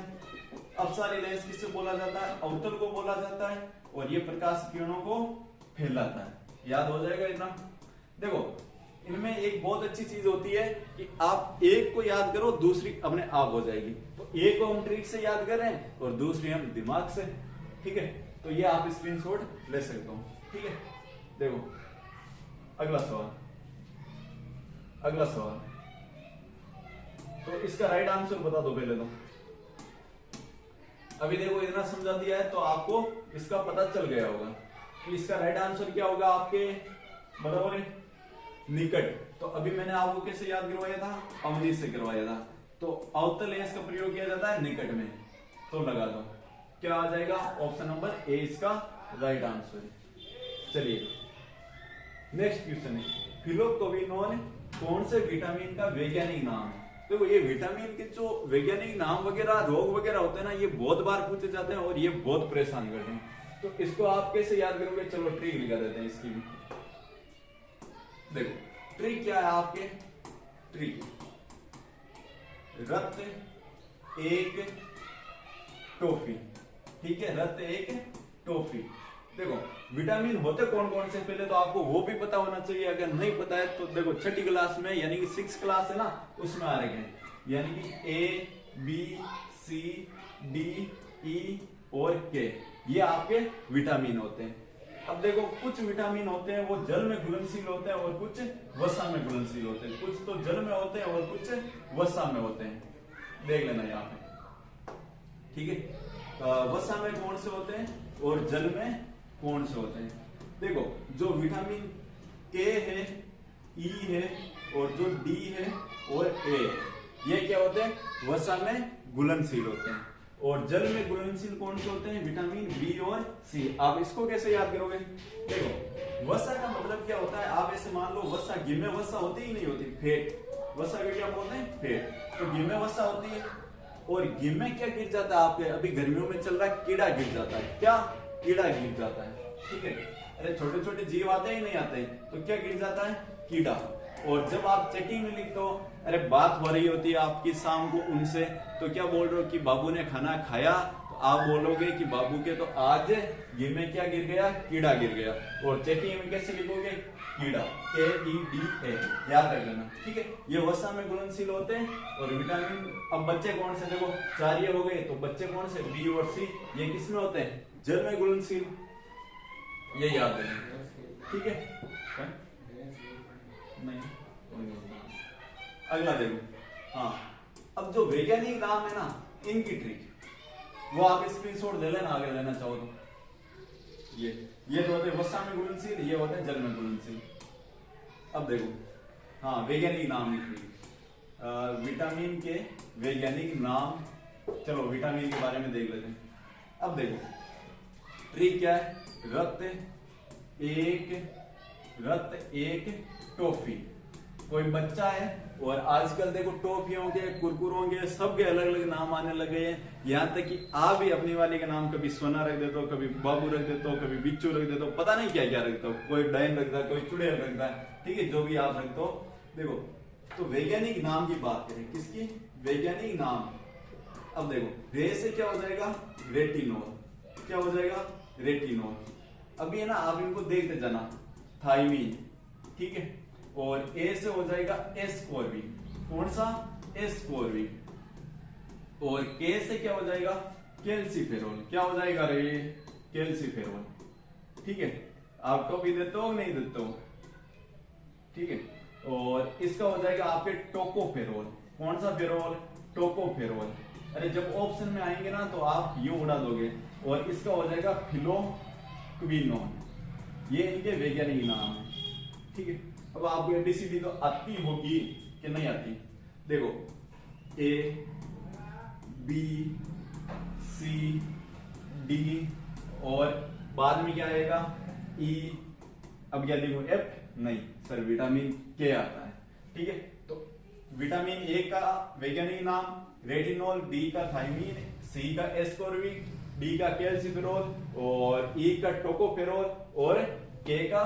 अपसारी लेंस किससे बोला जाता है, अवतल को बोला जाता है, और ये प्रकाश किरणों को फैलाता है। याद हो जाएगा इतना। देखो इनमें एक बहुत अच्छी चीज होती है कि आप एक को याद करो, दूसरी अपने आप हो जाएगी। तो एक को हम ट्रिक से याद कर रहे हैं और दूसरी हम दिमाग से, ठीक है। तो ये आप स्क्रीनशॉट ले सकते हो, ठीक है। देखो अगला सवाल, अगला सवाल। तो इसका राइट आंसर बता दो पहले तो। अभी देखो इतना समझा दिया है तो आपको इसका पता चल गया होगा कि इसका राइट आंसर क्या होगा आपके, बराबर है, निकट। तो अभी मैंने आपको कैसे याद करवाया था, अवनी से करवाया था। तो अवतल लेंस का प्रयोग किया जाता है निकट में, तो लगा दो। क्या आ जाएगा, ऑप्शन नंबर ए इसका राइट आंसर है। चलिए नेक्स्ट क्वेश्चन है, फिलोक्विनोन कौन से विटामिन का वैज्ञानिक नाम है। देखो ये विटामिन के जो वैज्ञानिक नाम वगैरह, रोग वगैरह होते हैं ना, ये बहुत बार पूछे जाते हैं और ये बहुत परेशान करते हैं। तो इसको आप कैसे याद करोगे, चलो ट्रिक लिखा देते हैं इसकी भी। देखो ट्रिक क्या है आपके, ट्रिक रक्त एक टॉफी, ठीक है, रक्त एक टॉफी। देखो विटामिन होते कौन कौन से, पहले तो आपको वो भी पता होना चाहिए। अगर नहीं पता है तो देखो छठी क्लास में, यानी कि 6th क्लास है ना, उसमें आ रहे हैं, यानी कि A B C D E और K, ये आपके विटामिन होते हैं। अब देखो कुछ विटामिन होते हैं वो जल में घुलनशील होते हैं और कुछ वसा में घुलनशील होते हैं। कुछ तो जल में होते हैं और कुछ वसा में होते हैं, देख लेना यहाँ पे, ठीक है। वसा में कौन से होते हैं और जल में कौन से होते हैं। देखो जो विटामिन के है, ई है, और जो डी है और ए है, ये क्या होते हैं, वसा में घुलनशील होते हैं। और जल में घुलनशील कौन से होते हैं? विटामिन बी और सी। आप इसको कैसे याद करोगे? देखो वसा का मतलब क्या होता है, आप ऐसे मान लो वसा, घी में वसा होती ही नहीं होती, फैट। वसा का क्या बोलते हैं? फैट। तो घी में वसा होती है, और घी में क्या गिर जाता है आपके? अभी गर्मियों में चल रहा है, कीड़ा गिर जाता है। क्या? कीड़ा गिर जाता है, ठीक है। अरे छोटे छोटे जीव आते ही नहीं आते, तो क्या गिर जाता है? कीड़ा। और जब आप चेकिंग में लिखते हो, अरे बात हो रही होती है आपकी शाम को उनसे, तो क्या बोल रहे हो कि बाबू ने खाना खाया, तो आप बोलोगे कि बाबू के तो आज घी में क्या गिर गया? कीड़ा गिर गया। और चेकिंग में कैसे लिखोगे? कीड़ा, KEDA, याद रख लेना, ठीक है। ये वसा में घुलनशील होते हैं। और विटामिन, अब बच्चे कौन से? देखो 4 ये हो गए, तो बच्चे कौन से? बी और सी। ये किस में होते हैं? जल में घुलनशील, ये याद रखना, ठीक है। नहीं, अगला देखो। हाँ, अब जो वैज्ञानिक नाम है ना, इनकी ट्रिक वो आप स्क्रीनशॉट ले लेना, आगे लेना चाहो तो। ये तो होते हैं वसा में घुलनशील, ये होते हैं जल में घुलनशील। अब देखो, हाँ वैज्ञानिक नाम लिख ली, विटामिन के वैज्ञानिक नाम। चलो विटामिन के बारे में देख लेते हैं। अब देखो ट्रिक क्या है? रक्त एक टॉफी। कोई बच्चा है, और आजकल देखो टॉफियों के, कुरकुरों के, सबके अलग अलग नाम आने लगे हैं। यहाँ तक कि आप भी अपनी वाली का नाम कभी सोना रख देते हो, कभी बाबू रख देते हो, कभी बिच्छू रख देते हो, पता नहीं क्या क्या रखते हो। कोई डायन रखता है, कोई चुड़ैल रखता है, ठीक है, जो भी आप रखते हो। देखो, तो वैज्ञानिक नाम की बात करें, किसकी? वैज्ञानिक नाम। अब देखो रे से क्या हो जाएगा? रेटिनोल। क्या हो जाएगा? रेटिनोल। अभी है ना, आप इनको देखते जाना, थायमीन, ठीक है। और ए से हो जाएगा एस्कोर्बिन। कौन सा? एस्कोर्बिन। और के से क्या हो जाएगा? कैल्सिफेरॉल। क्या हो जाएगा रे? कैल्सिफेरॉल, ठीक है। आपको भी देते हो, नहीं देते हो, ठीक है। और इसका हो जाएगा आपके टोकोफेरॉल। कौन सा फेरॉल? टोकोफेरॉल। अरे जब ऑप्शन में आएंगे ना, तो आप यूं उड़ा दोगे। और इसका हो जाएगा फिलोक्विनोन। ये इनके वैज्ञानिक नाम है, ठीक है। अब आपको एबीसीडी तो आती होगी कि नहीं आती? देखो ए बी सी डी, और बाद में क्या आएगा? ई। अब क्या देखो? एफ नहीं सर, विटामिन के आता है, ठीक है। तो विटामिन ए का वैज्ञानिक नाम रेटिनोल, बी का थायमीन, सी का एस्कोर्बिन, डी का कैल्सिफेरॉल, और ई का टोकोफेरॉल, और के का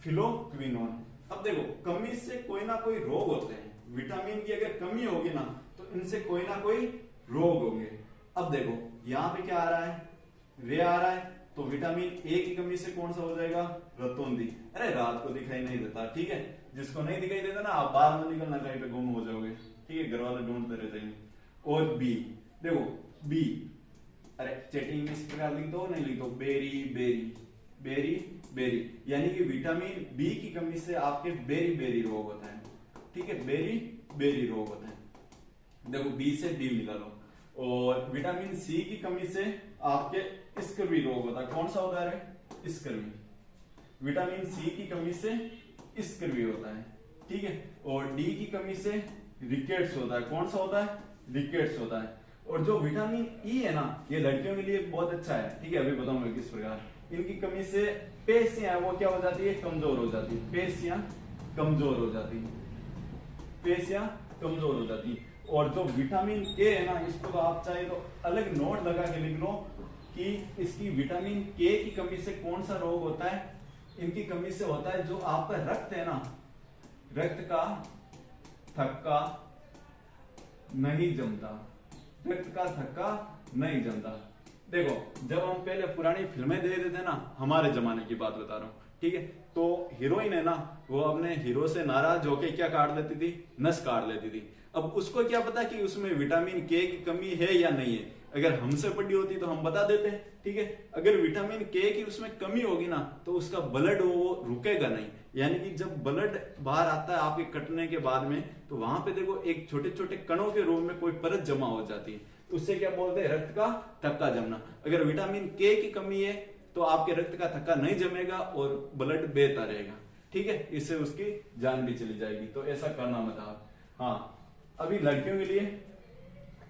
फिलोक्विनोन। अब देखो, कमी से कोई ना कोई रोग होते हैं। विटामिन की अगर कमी होगी ना, तो इनसे कोई ना कोई रोग होंगे। अब देखो यहाँ पे क्या आ रहा है? रे आ रहा है, तो विटामिन ए की कमी से कौन सा हो जाएगा? रतौंधी। अरे रात को दिखाई नहीं देता, ठीक है। जिसको नहीं दिखाई देता ना, आप बाहर में निकलना, कहीं पे गुम हो जाओगे, ठीक है, घर वाले ढूंढते रह जाएंगे। और बी, देखो बी, अरे चेटिंग में इस प्रकार लिख दो, नहीं लिख दो, बेरी बेरी बेरी बेरी, यानी कि विटामिन बी की कमी से आपके बेरी बेरी रोग होता है, ठीक है, बेरी बेरी रोग होता है। देखो बी से डी मिला लो। और विटामिन सी की कमी से आपके स्कर्वी रोग होता है। कौन सा होता है? स्कर्वी। विटामिन सी की कमी से स्कर्वी होता है, ठीक है। और डी की कमी से रिकेट्स होता है। कौन सा होता है? रिकेट्स होता है। और जो विटामिन ई है ना, ये लड़कियों के लिए बहुत अच्छा है, ठीक है, अभी बताऊंगा किस प्रकार। इनकी कमी से पेशियां वो क्या हो जाती है? कमजोर हो जाती है। पेशियां कमजोर हो जाती है, पेशियां कमजोर हो जाती है। और जो विटामिन ए है ना, इसको तो आप चाहे तो अलग नोट लगा के लिख लो कि इसकी विटामिन के की कमी से कौन सा रोग होता है। इनकी कमी से होता है जो आपका रक्त है ना, रक्त का थक्का नहीं जमता, रक्त का थक्का नहीं जमता। देखो जब हम पहले पुरानी फिल्में देखते थे ना, हमारे जमाने की बात बता रहा हूँ, ठीक है, तो हीरोइन है ना, वो अपने हीरो से नाराज होके क्या काट लेती थी? नस काट लेती थी। अब उसको क्या पता कि उसमें विटामिन के की कमी है या नहीं है। अगर हमसे पड़ी होती तो हम बता देते, ठीक है। अगर विटामिन के की उसमें कमी होगी ना, तो उसका ब्लड वो रुकेगा नहीं। यानी कि जब ब्लड बाहर आता है आपके कटने के बाद में, तो वहां पे देखो एक छोटे छोटे कणों के रूप में कोई परत जमा हो जाती है, उससे क्या बोलते हैं? रक्त का थक्का जमना। अगर विटामिन के की कमी है तो आपके रक्त का थक्का नहीं जमेगा और ब्लड बहता रहेगा, ठीक है, इससे उसकी जान भी चली जाएगी। तो ऐसा करना मत आप। हाँ, अभी लड़कियों के लिए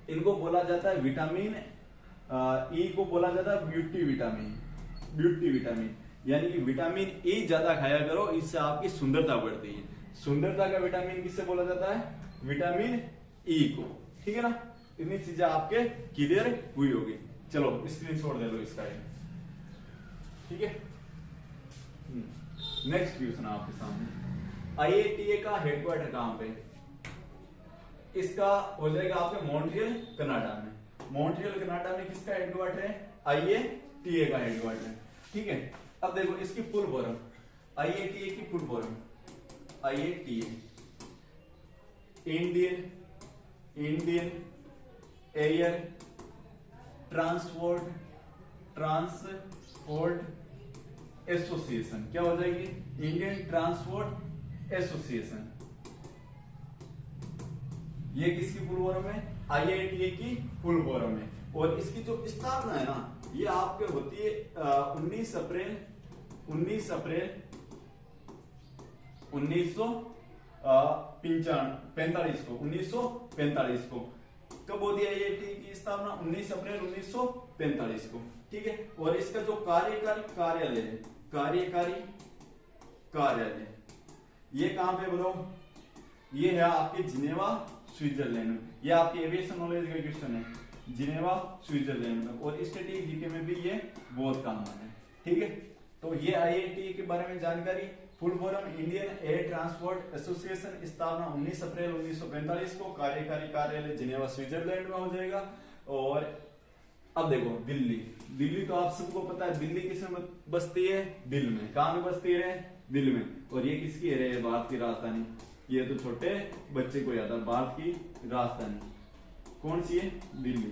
इनको बोला जाता है विटामिन ई को बोला जाता है ब्यूटी विटामिन। यानी कि विटामिन ई ज्यादा खाया करो, इससे आपकी सुंदरता बढ़ती है। सुंदरता का विटामिन किससे बोला जाता है? विटामिन ई को। ठीक है ना, इतनी चीजें आपके क्लियर हुई होगी। चलो स्क्रीनशॉट दे लो इसका, ठीक है। नेक्स्ट क्वेश्चन आपके सामने, आईआईटीए का हेडक्वार्टर कहां पे? इसका हो जाएगा आपके मॉन्ट्रियल कनाडा में। मॉन्ट्रियल कनाडा में किसका हेडक्वार्टर है? आईआईटीए का हेडक्वार्टर। ठीक है, अब देखो इसकी फुल फॉर्म, आईआईटीए की full form, IITA Indian air transport association. क्या हो जाएगी? Indian transport association. ये किसकी फुल फॉर्म है? आईआईटीए की फुल फॉर्म है। और इसकी जो स्थापना है ना, ये आपके होती है 19 अप्रैल 1945 को। कब होती है आईआईटी की स्थापना? 19 अप्रैल 1945 को। ठीक है, और इसका जो कार्यकारी कार्यालय ये कहां पे बताओ? ये है आपके जिनेवा स्विट्जरलैंड में। ये आपके एविएशन नॉलेज का क्वेश्चन है, जिनेवा स्विट्जरलैंड में। और स्टैटिक जीके में भी ये बहुत काम है। ठीक है, तो ये आईआईटी के बारे में जानकारी। Full form Indian air transport association, स्थापना 19 अप्रैल 1945 को, कार्यकारी कार्यालय जिनेवा स्विट्जरलैंड में हो जाएगा। और अब देखो दिल्ली तो आप सबको पता है, दिल्ली किसमें बसती है? दिल में। कहां में बसती है? दिल में। और ये किसकी है? भारत की राजधानी। ये तो छोटे बच्चे को याद है, भारत की राजधानी कौन सी है? दिल्ली।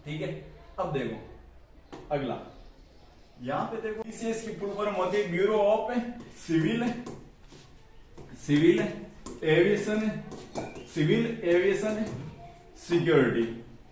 ठीक है, अब देखो अगला, यहां पे देखो बीसीएस की फुल फॉर्म होती है bureau of civil aviation security.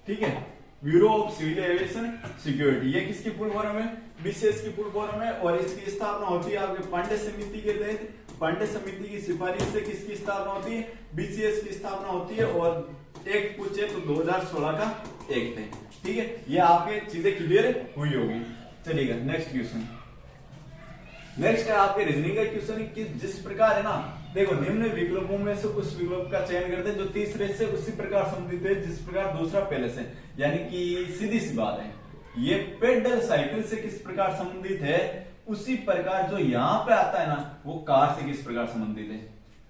ठीक है, bureau of civil aviation security, ये किसकी फुल फॉर्म है? बीसीएस की फुल फॉर्म है। और इसकी स्थापना होती है आपके पांडे समिति के तहत। पांडे समिति की सिफारिश से किसकी स्थापना होती है? बीसीएस की स्थापना होती है। और एक पूछे तो 2016 का एक थे। ठीक है, ये आपके चीजें क्लियर हुई होगी। चलिएगा नेक्स्ट क्वेश्चन। नेक्स्ट है आपके रीजनिंग का क्वेश्चन कि जिस प्रकार है ना, देखो निम्न विकल्पों में से उस विकल्प का चयन करते हैं जो तीसरे से उसी प्रकार संबंधित है जिस प्रकार दूसरा पहले से। यानी कि सीधी सी बात है, ये पेडल साइकिल से किस प्रकार संबंधित है उसी प्रकार जो यहाँ पे आता है ना, वो कार से किस प्रकार संबंधित है।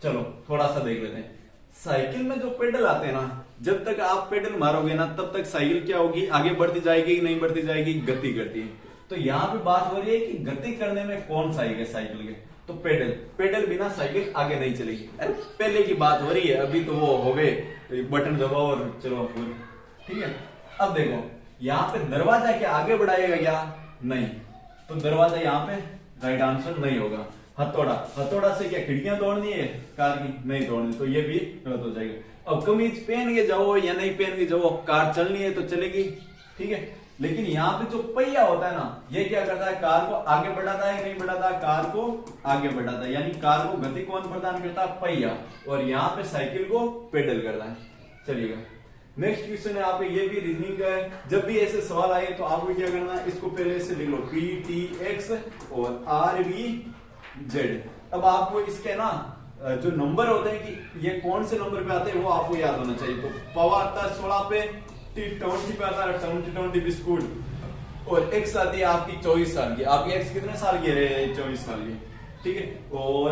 चलो थोड़ा सा देख लेते हैं। साइकिल में जो पेडल आते हैं ना, जब तक आप पेडल मारोगे ना तब तक साइकिल क्या होगी? आगे बढ़ती जाएगी कि नहीं बढ़ती जाएगी? गति करती है। तो यहाँ पे बात हो रही है कि गति करने में कौन सहायक है साइकिल के? तो पेडल बिना साइकिल आगे नहीं चलेगी। अरे पहले की बात हो रही है, अभी तो वो हो गए बटन दबाओ और चलो। ठीक है, अब देखो यहाँ पे दरवाजा क्या आगे बढ़ाएगा क्या? नहीं, तो दरवाजा यहाँ पे राइट आंसर नहीं होगा। हथौड़ा से क्या खिड़कियां तोड़नी है कार की? नहीं तोड़नी, तो ये भी गलत हो जाएगा। अब कमीज पहन के जाओ या नहीं पहन के जाओ, कार चलनी है तो चलेगी। ठीक है, लेकिन यहाँ पे जो पहिया होता है ना, ये क्या करता है? कार को आगे बढ़ाता है, नहीं बढ़ाता? कार को आगे बढ़ाता है। यानी कार को गति कौन प्रदान करता है? पहिया। और यहाँ पे साइकिल को पेडल करता है। चलिएगा नेक्स्ट क्वेश्चन है आपके, ये भी रीजनिंग का है। जब भी ऐसे सवाल आए तो आपको क्या करना है? इसको पहले से लिख लो, PTX और RVZ। अब आपको इसके ना जो नंबर होते हैं कि ये कौन से नंबर पे आते हैं वो आपको याद होना चाहिए। तो पवा आता है 16 पे, T20 पे आता है 20 बिस्कुट। और X आती है आपकी 24 साल की। आपकी X कितने साल की है? 24 साल की। ठीक है, और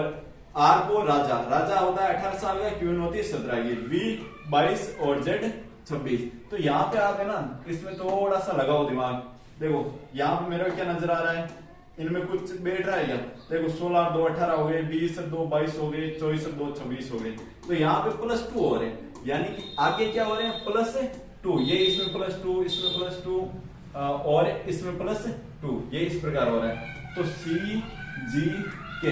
R को राजा होता है 18 साल का, Q होती है 17 की, V 22 और Z 26। तो यहाँ पे आप है ना, इसमें थोड़ा सा लगाओ दिमाग। देखो यहाँ पे मेरे को क्या नजर आ रहा है? इनमें कुछ बैठ रहा है क्या? देखो 16 और 2 18 हो गए, 20 और 2 22 हो गए, 24 और 2 26 हो गए। तो यहाँ पे +2 हो रहे हैं, यानी कि आगे क्या हो रहे हैं? +2। ये इसमें +2, इसमें +2 और इसमें +2, ये इस प्रकार हो रहा है। तो C G K,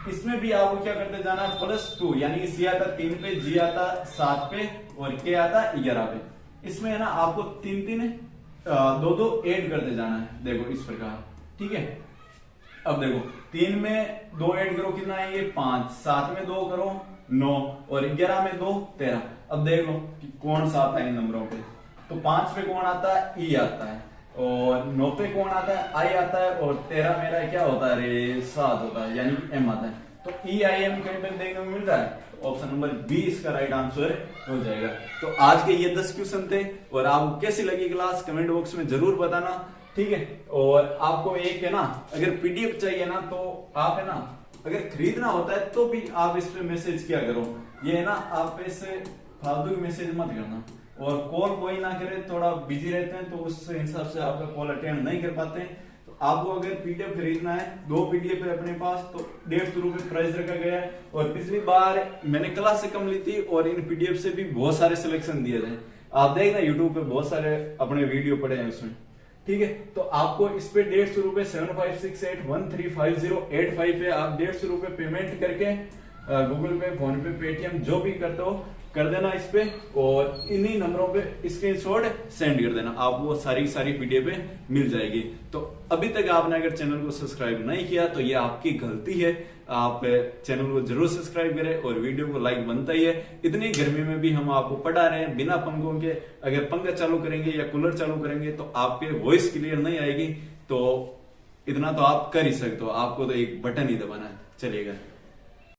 इसमें भी आपको क्या करते जाना है? +2, यानी कि C आता 3 पे, G आता 7 पे और K आता 11 पे। इसमें है ना आपको 3 2 ऐड करते जाना है। देखो इस प्रकार। ठीक है, अब देखो 3 में 2 ऐड करो, कितना आएंगे? 5। 7 में 2 करो 9 और 11 में 2 13। अब देख लो कि कौन सा आता है इन नंबरों पे। तो 5 पे कौन आता है, ई आता है, और 9 पे कौन आता है, आई आता है, और 13 मेरा क्या होता है रे, 7 होता है, यानी कि एम आता है। तो ई आई एम कहीं पे देखने को मिल रहा है, ऑप्शन नंबर बी इसका राइट आंसर हो जाएगा। तो आज के ये 10 क्वेश्चन थे, और आपको कैसी लगी क्लास कमेंट बॉक्स में जरूर बताना, ठीक है। और आपको एक है ना, अगर पीडीएफ चाहिए ना तो आप है ना, अगर खरीदना होता है तो भी आप इस पे मैसेज किया करो। ये है ना, आप इससे फालतू की मैसेज मत करना, और कॉल कोई ना करे, थोड़ा बिजी रहते हैं तो उस हिसाब से आपका कॉल अटेंड नहीं कर पाते हैं। तो आपको अगर पीडीएफ खरीदना है, 2 पीडीएफ है अपने पास, तो 150 रुपए प्राइस रखा गया है। और पिछली बार मैंने क्लास से कम ली थी, और इन पीडीएफ से भी बहुत सारे सिलेक्शन दिए थे। आप देखना यूट्यूब पे बहुत सारे अपने वीडियो पड़े हैं उसमें, ठीक है। तो आपको इस पे 150 रुपए 7568135085 पे आप 150 रुपए पेमेंट करके गूगल पे, फोन पे, पेटीएम जो भी करते हो कर देना इस पे, और इन्हीं नंबरों पे स्क्रीनशॉट सेंड कर देना, आपको सारी पीडीएफ मिल जाएगी। तो अभी तक आपने अगर चैनल को सब्सक्राइब नहीं किया तो ये आपकी गलती है, आप चैनल को जरूर सब्सक्राइब करें, और वीडियो को लाइक बनता ही है। इतनी गर्मी में भी हम आपको पढ़ा रहे हैं बिना पंखों के। अगर पंखा चालू करेंगे या कूलर चालू करेंगे तो आपके वॉइस क्लियर नहीं आएगी। तो इतना तो आप कर ही सकते हो, आपको तो एक बटन ही दबाना है, चलिएगा।